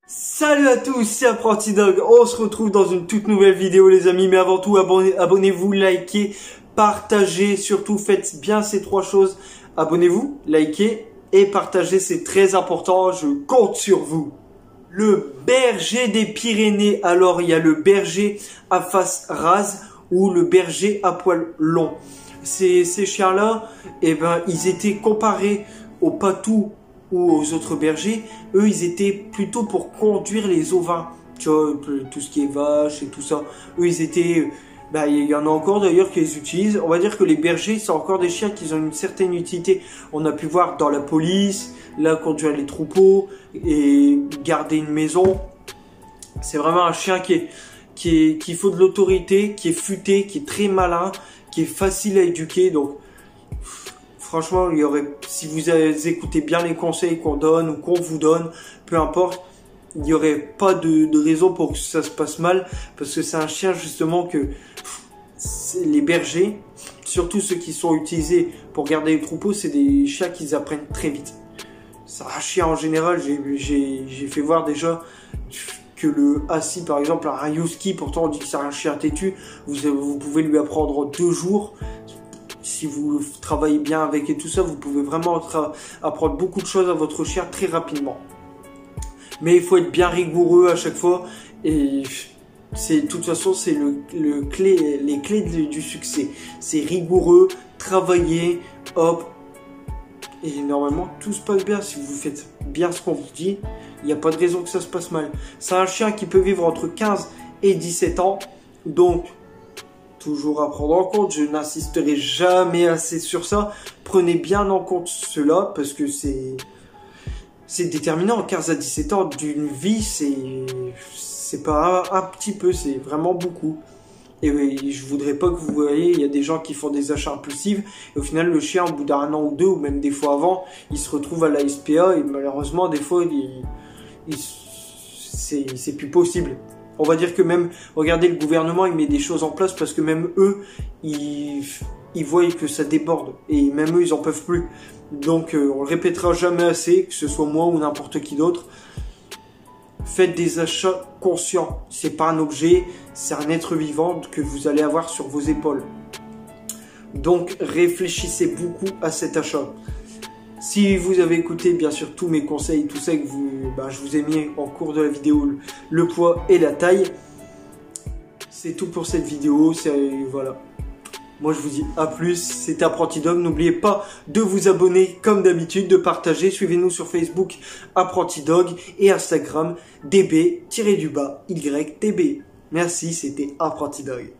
Salut à tous, c'est Apprenti Dog. On se retrouve dans une toute nouvelle vidéo les amis, mais avant tout abonnez-vous, likez, partagez, surtout faites bien ces trois choses. Abonnez-vous, likez et partagez, c'est très important, je compte sur vous. Le berger des Pyrénées, alors il y a le berger à face rase ou le berger à poil long. Ces chiens-là, ils étaient comparés aux patous ou aux autres bergers. Eux, ils étaient plutôt pour conduire les ovins. Tu vois, tout ce qui est vache et tout ça. Eux, ils étaient... il y en a encore d'ailleurs qui les utilisent. On va dire que les bergers, c'est encore des chiens qui ont une certaine utilité. On a pu voir dans la police, là, conduire les troupeaux et garder une maison. C'est vraiment un chien qui faut de l'autorité, qui est futé, qui est très malin, qui est facile à éduquer. Donc, franchement, si vous écoutez bien les conseils qu'on donne ou qu'on vous donne, peu importe, il n'y aurait pas de raison pour que ça se passe mal, parce que c'est un chien justement que les bergers, surtout ceux qui sont utilisés pour garder les troupeaux, c'est des chiens qui apprennent très vite. C'est un chien en général, j'ai fait voir déjà que le Assis, par exemple, un Husky, pourtant on dit que c'est un chien têtu, vous pouvez lui apprendre 2 jours. Si vous travaillez bien avec et tout ça, vous pouvez vraiment apprendre beaucoup de choses à votre chien très rapidement. Mais il faut être bien rigoureux à chaque fois. Et de toute façon, c'est les clés du succès. C'est rigoureux, travailler, hop. Et normalement, tout se passe bien. Si vous faites bien ce qu'on vous dit, il n'y a pas de raison que ça se passe mal. C'est un chien qui peut vivre entre 15 et 17 ans. Donc, toujours à prendre en compte, je n'insisterai jamais assez sur ça. Prenez bien en compte cela parce que c'est déterminant. 15 à 17 ans d'une vie, c'est pas un petit peu, c'est vraiment beaucoup. Et oui, je voudrais pas que vous voyez, il y a des gens qui font des achats impulsifs et au final le chien au bout d'un an ou deux ou même des fois avant, il se retrouve à la SPA et malheureusement des fois c'est plus possible. On va dire que même, regardez, le gouvernement, il met des choses en place parce que même eux, ils voient que ça déborde. Et même eux, ils en peuvent plus. Donc, on le répétera jamais assez, que ce soit moi ou n'importe qui d'autre. Faites des achats conscients. C'est pas un objet, c'est un être vivant que vous allez avoir sur vos épaules. Donc, réfléchissez beaucoup à cet achat. Si vous avez écouté bien sûr tous mes conseils, tout ça, que je vous ai mis en cours de la vidéo le poids et la taille. C'est tout pour cette vidéo, voilà. Moi je vous dis à plus, c'était Apprenti Dog. N'oubliez pas de vous abonner comme d'habitude, de partager. Suivez-nous sur Facebook Apprenti Dog et Instagram DB-YTB. Merci, c'était Apprenti Dog.